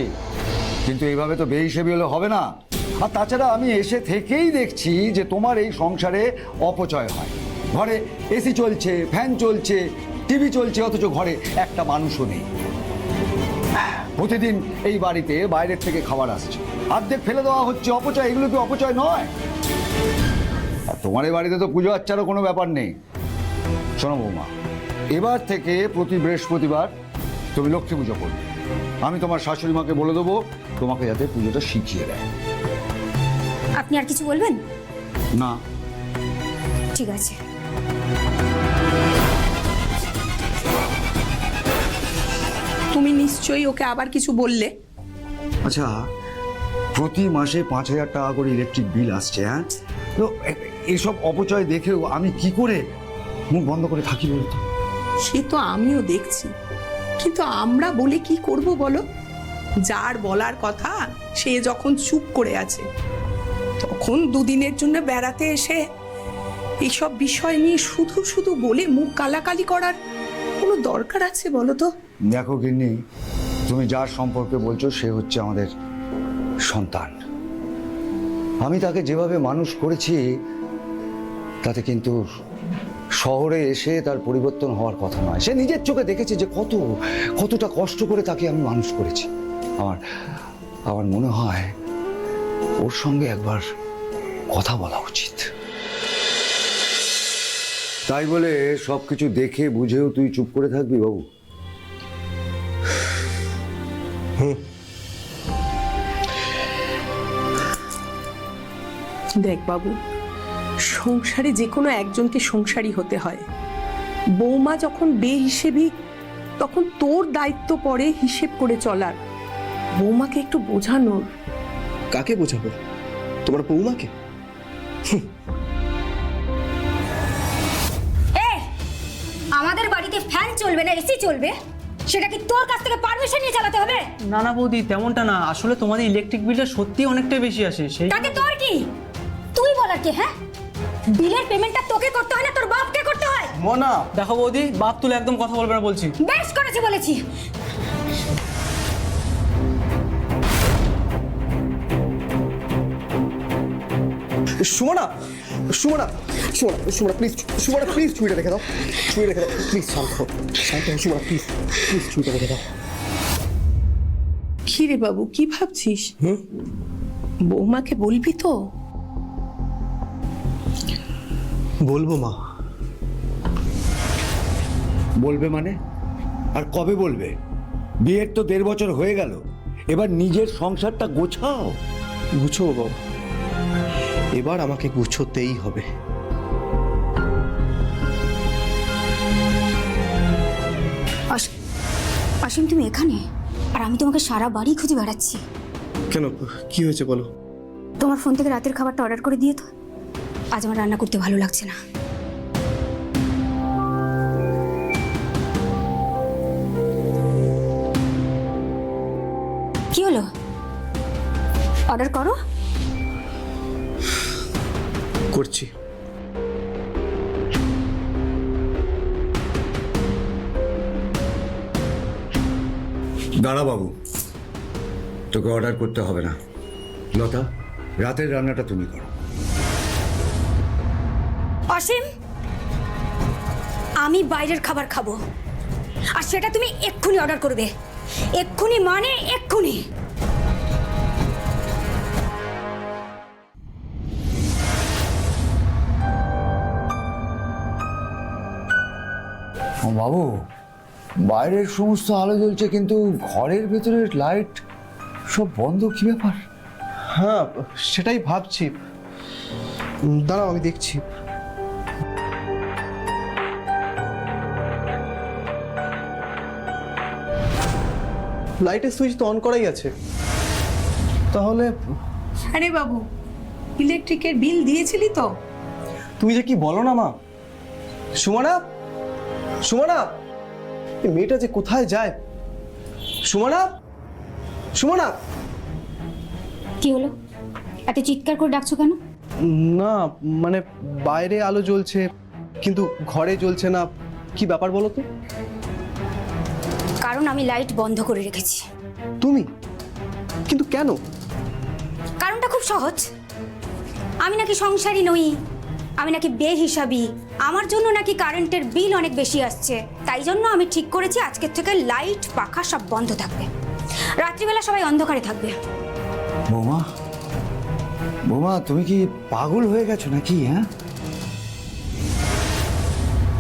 কিন্তু এইভাবে তো বেহিসেবি হলে হবে না। আর তাছাড়া আমি এসে থেকেই দেখছি যে তোমার এই সংসারে অপচয় হয়। ঘরে এসি চলছে, ফ্যান চলছে, টিভি চলছে, অথচ ঘরে একটা মানুষও নেই। প্রতিদিন এই বাড়িতে বাইরের থেকে খাবার আসছে, অর্ধেক ফেলে দেওয়া হচ্ছে, অপচয়। এগুলো কি অপচয় নয়? আর তোমার এই বাড়িতে তো পুজো আচ্চারও কোনো ব্যাপার নেই। শোনো বৌমা, এবার থেকে প্রতি বৃহস্পতিবার তুমি লক্ষ্মী পুজো করবে। আমি তোমার শাশুড়ি মাকে বলে দেবো তোমাকে যাতে পুজোটা শিখিয়ে দেয়। আপনি আর কিছু বলবেন? না, ঠিক আছে। তুমি নিশ্চয়ই ওকে আবার কিছু বললে। আচ্ছা, প্রতি মাসে 5,000 টাকা করে ইলেকট্রিক বিল আসছে। হ্যাঁ, তো এসব অপচয় দেখেও আমি কি করে মুখ বন্ধ করে থাকি বলতো? সে তো আমিও দেখছি, কিন্তু আমরা বলে কি করব বলো? যার বলার কথা সে যখন চুপ করে আছে, তখন দুদিনের জন্য বেড়াতে এসে এইসব বিষয় নিয়ে শুধু শুধু বলে মুখ কালাকালি করার কোনো দরকার আছে বলো তো? দেখো গিন্নি, তুমি যার সম্পর্কে বলছো সে হচ্ছে আমাদের সন্তান। আমি তাকে যেভাবে মানুষ করেছি তাতে কিন্তু শহরে এসে তার পরিবর্তন হওয়ার কথা নয়। সে নিজের চোখে দেখেছে যে কতটা কষ্ট করে তাকে আমি মানুষ করেছি। আমার মনে হয় ওর সঙ্গে একবার কথা বলা উচিত। তাই বলে সব কিছু দেখে বুঝেও তুই চুপ করে থাকবি বাবু? দেখ বাবু, সংসারে যে কোনো একজনকে সংসারী হতে হয়। বৌমা যখন বেহিসেবি, তখন তোর দায়িত্ব পড়ে হিসেব করে চলার, বৌমাকে একটু বোঝানোর। কাকে বোঝাবো? তোমার বৌমাকে? আমাদের বাড়িতে ফ্যান চলবে না এসি চলবে, সেটা কি তোর কাছ থেকে পারমিশন নিয়ে চালাতে হবে? না না বৌদি, তেমনটা না। আসলে তোমাদের ইলেকট্রিক বিলটা সত্যি অনেকটাই বেশি আসে। সেই তাতে তোর কি? তুই বলার কি? হ্যাঁ, বিলের পেমেন্টটা তোকে করতে হয় না তোর বাপকে করতে হয়? মনা, দেখো বৌদি, বাপ তুলে একদম কথা বলবে না বলছি। বেশ করেছি বলেছি। সুমনা, সুমনা, সুমনা, সুমনা প্লিজ, সুমনা প্লিজ ছুরিটা রেখে দাও, ছুরি রেখে দাও প্লিজ। শান্ত হও, শান্ত হও সুমনা, প্লিজ প্লিজ ছুরিটা রেখে দাও। কি রে বাবু, কি ভাবছিস? বৌমাকে বলবি তো? বলবো মা। বলবে মানে? আর কবে বলবে? বিয়ের তো 1.5 বছর হয়ে গেল, এবার নিজের সংসারটা গোছাও। গুছোবো বাবা, এবার আমাকে গুছোতেই হবে। অসীম, তুমি এখানে? আর আমি তোমাকে সারা বাড়ি খুঁজে বেড়াচ্ছি। কেন, কি হয়েছে বলো? তোমার ফোন থেকে রাতের খাবারটা অর্ডার করে দিয়ে তো, আজ আমার রান্না করতে ভালো লাগছে না। কি হলো? অর্ডার করো। করছি। দাঁড়া বাবু, তোকে অর্ডার করতে হবে না। লতা, রাতের রান্নাটা তুমি করো। অসীম, আমি বাইরের খাবার খাবো, আর সেটা তুমি এক্ষুনি অর্ডার করবে। এক্ষুনি মানে এক্ষুনি। বাবু, বাইরের সমস্ত আলো জ্বলছে কিন্তু ঘরের ভেতরের লাইট সব বন্ধ, কি ব্যাপার? হ্যাঁ, সেটাই ভাবছি। দাঁড়াও, আমি দেখছি। লাইটের সুইচ তো অন করাই আছে, তাহলে? আরে বাবু, ইলেকট্রিকের বিল দিয়েছিলি তো? তুমি যে কি বলো না মা। সুমনা, সুমনা, এই মেয়েটা যে কোথায় যায়? সুমনা, সুমনা। কি হলো? এত চিৎকার করে ডাকছো কেন? না মানে বাইরে আলো জ্বলছে কিন্তু ঘরে জ্বলছে না, কি ব্যাপার বলো তো? কারণ আমি লাইট বন্ধ করে রেখেছি। তুমি? কিন্তু কেন? কারণটা খুব সহজ। আমি নাকি সংসারী নই, আমি নাকি বেহিসাবি, আমার জন্য নাকি কারেন্টের বিল অনেক বেশি আসছে। তাই জন্য আমি ঠিক করেছি আজকের থেকে লাইট পাখা সব বন্ধ থাকবে, রাত্রিবেলা সবাই অন্ধকারে থাকবে। বৌমা, বৌমা, তুমি কি পাগল হয়ে গেছো নাকি? হ্যাঁ,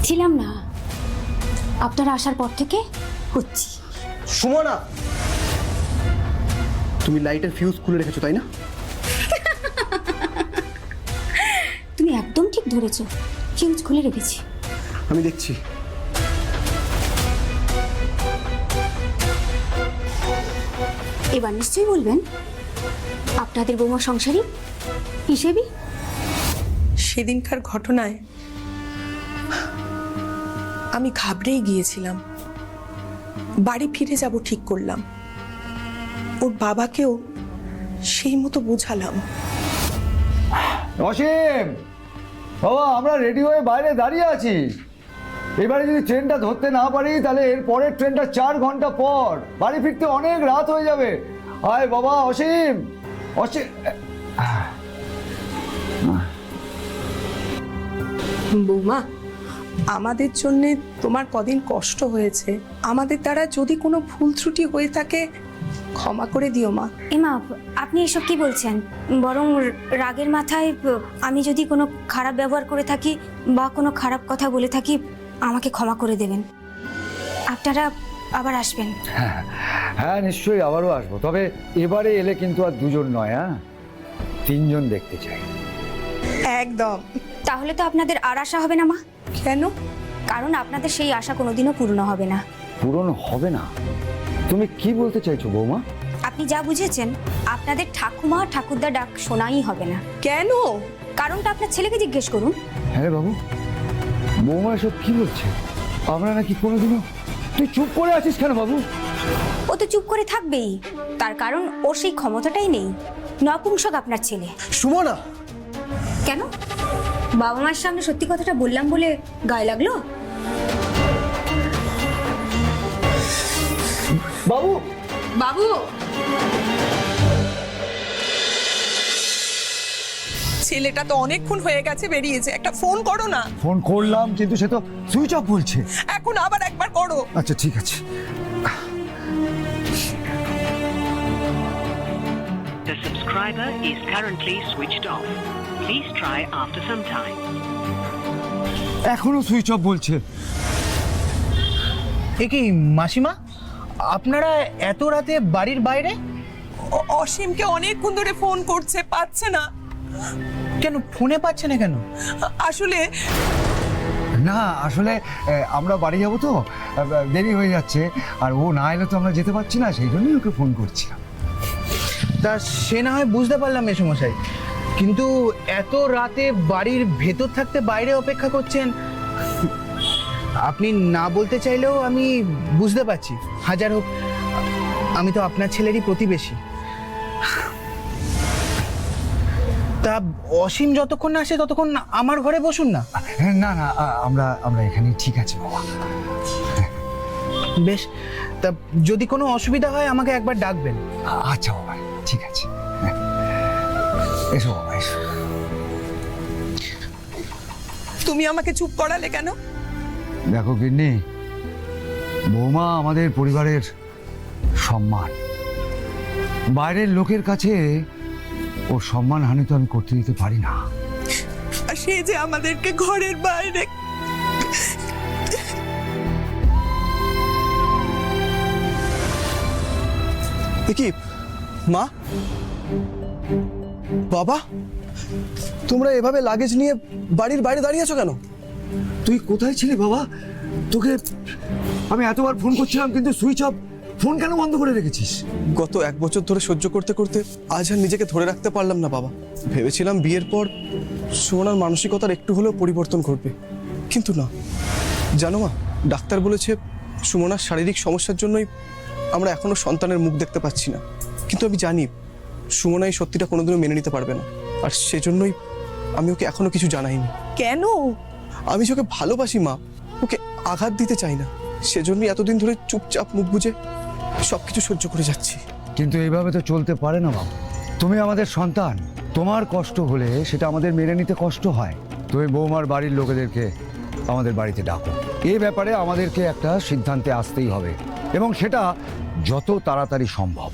ছিলাম না, আপনারা আসার পর থেকে হচ্ছি। সুমনা, তুমি লাইটের ফিউজ খুলে রেখেছো তাই না? তুমি একদম ঠিক ধরেছো, ফিউজ খুলে রেখেছি। আমি দেখছি। এবার নিশ্চয়ই বলবেন আপনাদের বৌমা সংসারী হিসেবে। সেদিনকার ঘটনায় আমি ঘাবড়েই গিয়েছিলাম। বাড়ি ফিরে যাব ঠিক করলাম, ওর বাবাকেও সেই মতো বোঝালাম। অসীম বাবা, আমরা রেডি হয়ে বাইরে দাঁড়িয়ে আছি। এবারে যদি ট্রেনটা ধরতে না পারি তাহলে এর পরের ট্রেনটা 4 ঘন্টা পর, বাড়ি ফিরতে অনেক রাত হয়ে যাবে। আয় বাবা অসীম, অসীম। বৌমা, আমাদের জন্যে তোমার কদিন কষ্ট হয়েছে। আমাদের দ্বারা যদি কোনো ভুল ত্রুটি হয়ে থাকে ক্ষমা করে দিও মা। এমা, আপনি এসব কি বলছেন? বরং রাগের মাথায় আমি যদি কোনো খারাপ ব্যবহার করে থাকি বা কোনো খারাপ কথা বলে থাকি, আমাকে ক্ষমা করে দেবেন। আপনারা আবার আসবেন। হ্যাঁ নিশ্চয়ই আবারও আসবো, তবে এবারে এলে কিন্তু আর দুজন নয়, হ্যাঁ 3 জন দেখতে চাই। একদম। তাহলে তো আপনাদের আর আশা হবে না মা। কেন? কারণ আপনাদের সেই আশা কোনোদিনও পূর্ণ হবে না। পূরণ হবে না? তুমি কি বলতে চাইছো বৌমা? আপনি যা বুঝেছেন, আপনাদের ঠাকুমা ঠাকুরদা ডাক শোনাই হবে না। কেন? কারণটা আপনার ছেলেকে জিজ্ঞেস করুন। হ্যাঁ বাবু, বৌমা এসব কি বলছে? আমরা নাকি কোনোদিনও... তুই চুপ করে আছিস কেন বাবু? ও তো চুপ করে থাকবেই, তার কারণ ওর সেই ক্ষমতাটাই নেই। নপুংসক আপনার ছেলে। সুমনা! কেন? বাবা মায়ের সামনে সত্যি কথাটা বললাম বলে গায়ে লাগলো? বাবু! বাবু! ছেলেটা তো অনেকক্ষণ হয়ে গেছে বেরিয়েছে, একটা ফোন করো না। ফোন করলাম কিন্তু সে তো সুইচ অফ বলছে। এখন আবার একবার করো। আচ্ছা ঠিক আছে। The subscriber is currently switched off. Please try after some time. এখনো সুইচ অফ বলছে। এ কি মাসিমা, আপনারা এত রাতে বাড়ির বাইরে? অসীমকে অনেকক্ষণ ধরে ফোন করছে, পাচ্ছে না। কেন ফোনে পাচ্ছে না কেন? আসলে না আসলে আমরা বাড়ি যাবো তো, দেরি হয়ে যাচ্ছে, আর ও না এলে তো আমরা যেতে পারছি না, সেই জন্যই ওকে ফোন করছিলাম। তা সে না হয় বুঝতে পারলাম মেসোমশাই, কিন্তু এত রাতে বাড়ির ভেতর থাকতে বাইরে অপেক্ষা করছেন, আপনি না বলতে চাইলেও আমি বুঝতে পারছি। হাজার হোক, আমি তো আপনার ছেলেরই প্রতিবেশী। তা অসীম যতক্ষণ না আসে ততক্ষণ আমার ঘরে বসুন না। না না, আমরা এখানে ঠিক আছে বাবা। বেশ, তা যদি কোনো অসুবিধা হয় আমাকে একবার ডাকবেন। আচ্ছা বাবা, ঠিক আছে। এসো বাবা এসো। তুমি আমাকে চুপ করালে কেন? দেখো গিন্নি, বৌমা আমাদের পরিবারের সম্মান, বাইরের লোকের কাছে ও সম্মান হানি তো আমি করতে দিতে পারি না। আর সে যে আমাদেরকে ঘরের বাইরে... কি মা, বাবা, তোমরা এভাবে লাগেজ নিয়ে বাড়ির বাইরে দাঁড়িয়ে আছো কেন? তুই কোথায় ছিলি বাবা? তোকে আমি এতবার ফোন করছিলাম কিন্তু সুইচ অফ। ফোন কেন বন্ধ করে রেখেছিস? গত 1 বছর ধরে সহ্য করতে করতে আজ আর নিজেকে ধরে রাখতে পারলাম না বাবা। ভেবেছিলাম বিয়ের পর সুমনার মানসিকতার একটু হলেও পরিবর্তন ঘটবে, কিন্তু না। জানো মা, ডাক্তার বলেছে সুমনার শারীরিক সমস্যার জন্যই আমরা এখনো সন্তানের মুখ দেখতে পাচ্ছি না। কিন্তু আমি জানি সুমনা এই সত্যিটা কোনোদিনও মেনে নিতে পারবে না, আর সেজন্যই আমি ওকে এখনো কিছু জানাইনি। কেন? আমি ওকে ভালোবাসি মা, ওকে আঘাত দিতে চাই না, সেজন্যই এতদিন ধরে চুপচাপ মুখ বুজে সবকিছু সহ্য করে যাচ্ছি। কিন্তু এইভাবে তো চলতে পারে না বাবা। তুমি আমাদের সন্তান, তোমার কষ্ট হলে সেটা আমাদের মেনে নিতে কষ্ট হয়। তুমি বৌমার বাড়ির লোকেদেরকে আমাদের বাড়িতে ডাকো। এই ব্যাপারে আমাদেরকে একটা সিদ্ধান্তে আসতেই হবে, এবং সেটা যত তাড়াতাড়ি সম্ভব।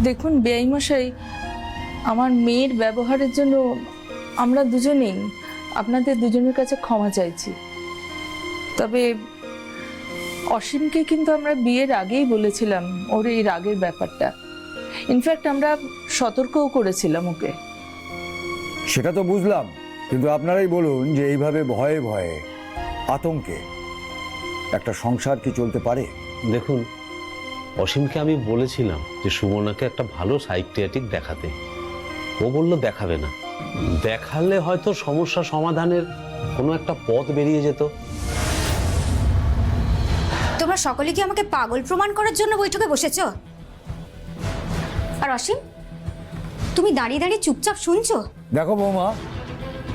দেখুন বেআইমশাই, আমার মেয়ের ব্যবহারের জন্য আমরা দুজনেই আপনাদের দুজনের কাছে ক্ষমা চাইছি। তবে অসীমকে কিন্তু আমরা বিয়ের আগেই বলেছিলাম ওর এই রাগের ব্যাপারটা। ইনফ্যাক্ট আমরা সতর্কও করেছিলাম ওকে। সেটা তো বুঝলাম, কিন্তু আপনারাই বলুন যে এইভাবে ভয়ে ভয়ে আতঙ্কে একটা সংসার কি চলতে পারে? দেখুন, অসীমকে আমি বলেছিলাম যে সুমনাকে একটা ভালো সাইকিয়াট্রিক দেখাতে। ও বলল দেখাবে না। দেখালে হয়তো সমস্যা সমাধানের কোনো একটা পথ বেরিয়ে যেত। তোমরা সকলে কি আমাকে পাগল প্রমাণ করার জন্য বৈঠকে বসেছো? আর অসীম, তুমি দাঁড়িয়ে দাঁড়িয়ে চুপচাপ শুনছো? দেখো বৌমা,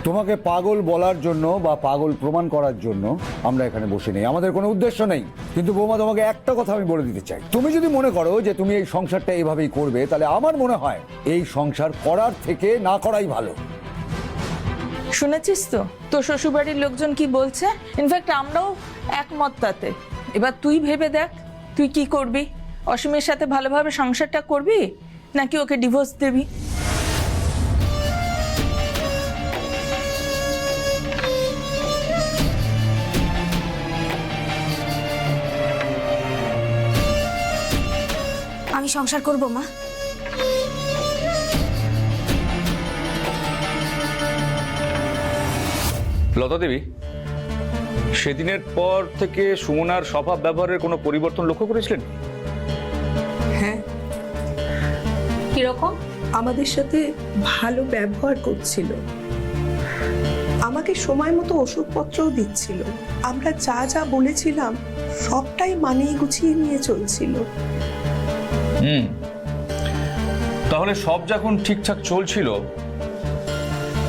তোমাকে পাগল বলার জন্য বা পাগল প্রমাণ করার জন্য আমরা এখানে বসে নেই, আমাদের কোনো উদ্দেশ্য নেই। কিন্তু বৌমা, তোমাকে একটা কথা আমি বলে দিতে চাই, তুমি যদি মনে করো যে তুমি এই সংসারটা এইভাবেই করবে, তাহলে আমার মনে হয় এই সংসার করার থেকে না করাই ভালো। শুনেছিস তো তোর শ্বশুরবাড়ির লোকজন কি বলছে? ইনফ্যাক্ট আমরাও একমত তাতে। এবার তুই ভেবে দেখ তুই কি করবি। অসীমের সাথে ভালোভাবে সংসারটা করবি নাকি ওকে ডিভোর্স দেবি? আমি সংসার করব মা। লতা দেবী, সেদিনের পর থেকে সুমনার স্বভাব ব্যবহারের কোনো পরিবর্তন লক্ষ্য করেছিলেন? হ্যাঁ, কিরকম? আমাদের সাথে ভালো ব্যবহার করছিল, আমাকে সময় মতো ওষুধপত্রও দিচ্ছিল, আমরা যা যা বলেছিলাম সবটাই মানিয়ে গুছিয়ে নিয়ে চলছিল। তাহলে সব যখন ঠিকঠাক চলছিল,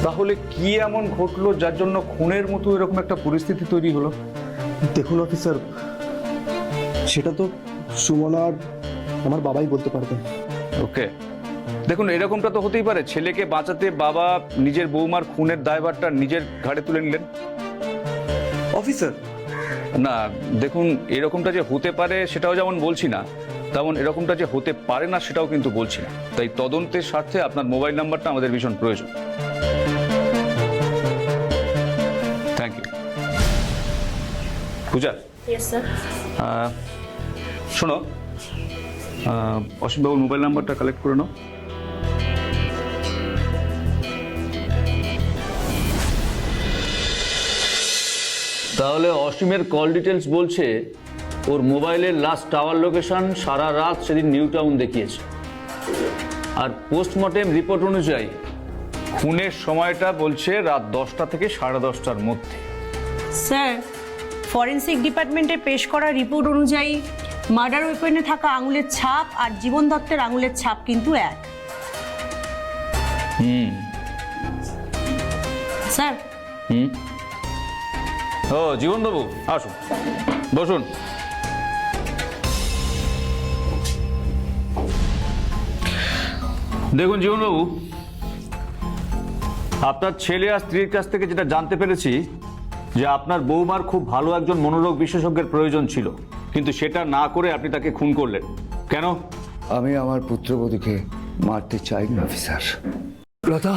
তাহলে কি এমন ঘটলো যার জন্য খুনের মতো এরকম একটা পরিস্থিতি তৈরি হলো? দেখুন অফিসার, সেটা তো সুমনা আর আমার বাবাই বলতে পারবেন। ওকে, দেখুন এরকমটা তো হতেই পারে, ছেলেকে বাঁচাতে বাবা নিজের বৌমার খুনের দায়ভারটা নিজের ঘাড়ে তুলে নিলেন। অফিসার না দেখুন, এরকমটা যে হতে পারে সেটাও যেমন বলছি না, তেমন এরকমটা যে হতে পারে না সেটাও কিন্তু বলছি না। তাই তদন্তের স্বার্থে আপনার মোবাইল নাম্বারটা আমাদের ভীষণ প্রয়োজন। Thank you. পূজা, শোনো, অসীমবাবুর মোবাইল নাম্বারটা কালেক্ট করে নাও। তাহলে অসীমের কল ডিটেলস বলছে ওর মোবাইলের লাস্ট টাওয়ার লোকেশন সারা রাত সেদিন নিউ টাউন দেখিয়েছে, আর পোস্টমর্টেম রিপোর্ট অনুযায়ী খুনের সময়টা বলছে রাত 10টা থেকে 10:30টার মধ্যে। স্যার, ফরেনসিক ডিপার্টমেন্টে পেশ করা রিপোর্ট অনুযায়ী মার্ডার ওয়েপনে থাকা আঙুলের ছাপ আর জীবন দত্তের আঙুলের ছাপ কিন্তু এক। স্যার। ও জীবনবাবু, আসুন, বসুন। দেখুন জীবনবাবু, আপনার ছেলে আর স্ত্রীর কাছ থেকে যেটা জানতে পেরেছি যে আপনার বৌমার খুব ভালো একজন মনোরোগ বিশেষজ্ঞের প্রয়োজন ছিল, কিন্তু সেটা না করে আপনি তাকে খুন করলেন কেন? আমি আমার পুত্রবধূকে মারতে চাইনি অফিসার। লতা,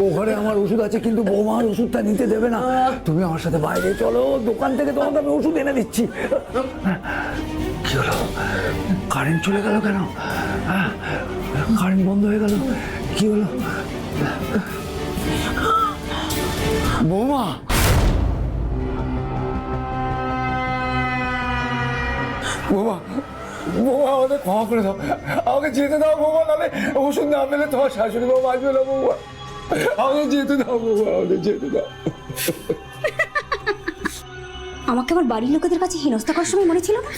ও ঘরে আমার ওষুধ আছে, কিন্তু বৌমার ওষুধটা নিতে দেবে না। তুমি আমার সাথে বাইরে চলো, দোকান থেকে তোমাকে আমি ওষুধ এনে দিচ্ছি। কি হলো? কারেন্ট চলে গেল কেন? কারেন্ট বন্ধ হয়ে গেল, কি হলো? বৌমা, বৌমা, বৌমা আমাদের ক্ষমা করে দাও, আমাকে যেতে দাও বৌমা, নাহলে ওষুধ না পেলে তোমার শাশুড়ি বউ বাঁচবে না। বৌমা, আমাকে যেতে দাও বৌমা, আমাকে যেতে দাও। আমাকে আমার বাড়ির লোকেদের কাছে হেনস্থা করার সময় মনে ছিল না?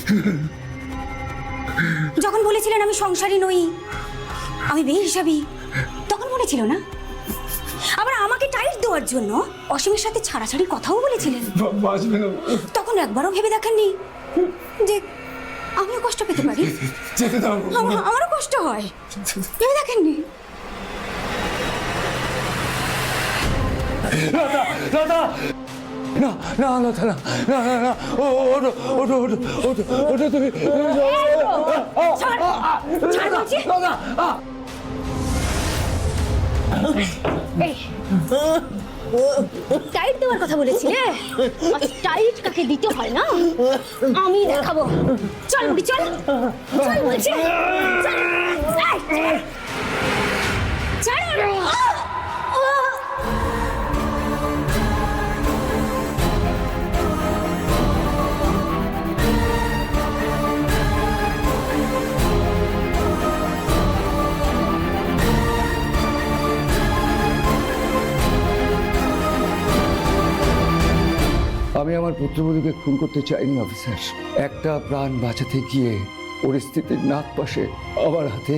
যখন বলেছিলেন আমি সংসারী নই, আমি বেহিসাবি, তখন মনে ছিল না? আবার আমাকে টাইট দেওয়ার জন্য অসীমের সাথে ছাড়াছাড়ির কথাও বলেছিলেন। তখন একবারও ভেবে দেখেননি যে আমিও কষ্ট পেতে পারি, আমারও কষ্ট হয়? ভেবে দেখেননি? না না লতা, না না না না, ওঠো ওঠো ওঠো ওঠো ওঠো, তুমি টাইট দেওয়ার কথা বলেছিলে, টাইট কাকে দিতে হয় না আমি দেখাবো। চল বুড়ি, চল চল বলছি, আমি আমার পুত্রবধূকে খুন করতে চাইনি অফিসার। একটা প্রাণ বাঁচাতে গিয়ে পরিস্থিতির নাক পাশে আমার হাতে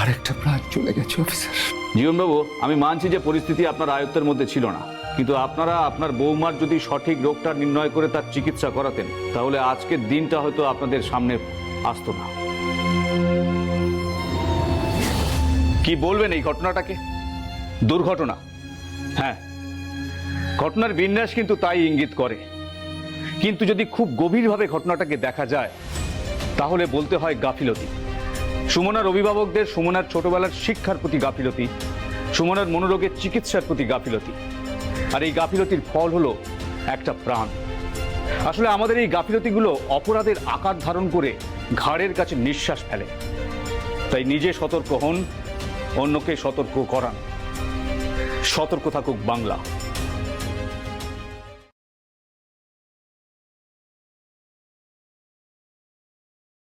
আরেকটা প্রাণ চলে গেছে অফিসার। জীবনবাবু, আমি মানছি যে পরিস্থিতি আপনার আয়ত্তের মধ্যে ছিল না, কিন্তু আপনারা আপনার বৌমার যদি সঠিক রোগটা নির্ণয় করে তার চিকিৎসা করাতেন, তাহলে আজকের দিনটা হয়তো আপনাদের সামনে আসতো না। কি বলবেন এই ঘটনাটাকে? দুর্ঘটনা? হ্যাঁ, ঘটনার বিন্যাস কিন্তু তাই ইঙ্গিত করে, কিন্তু যদি খুব গভীরভাবে ঘটনাটাকে দেখা যায় তাহলে বলতে হয় গাফিলতি। সুমনার অভিভাবকদের সুমনার ছোটবেলার শিক্ষার প্রতি গাফিলতি, সুমনার মনোরোগের চিকিৎসার প্রতি গাফিলতি। আর এই গাফিলতির ফল হলো একটা প্রাণ। আসলে আমাদের এই গাফিলতিগুলো অপরাধের আকার ধারণ করে ঘাড়ের কাছে নিঃশ্বাস ফেলে। তাই নিজে সতর্ক হন, অন্যকে সতর্ক করান। সতর্ক থাকুক বাংলা।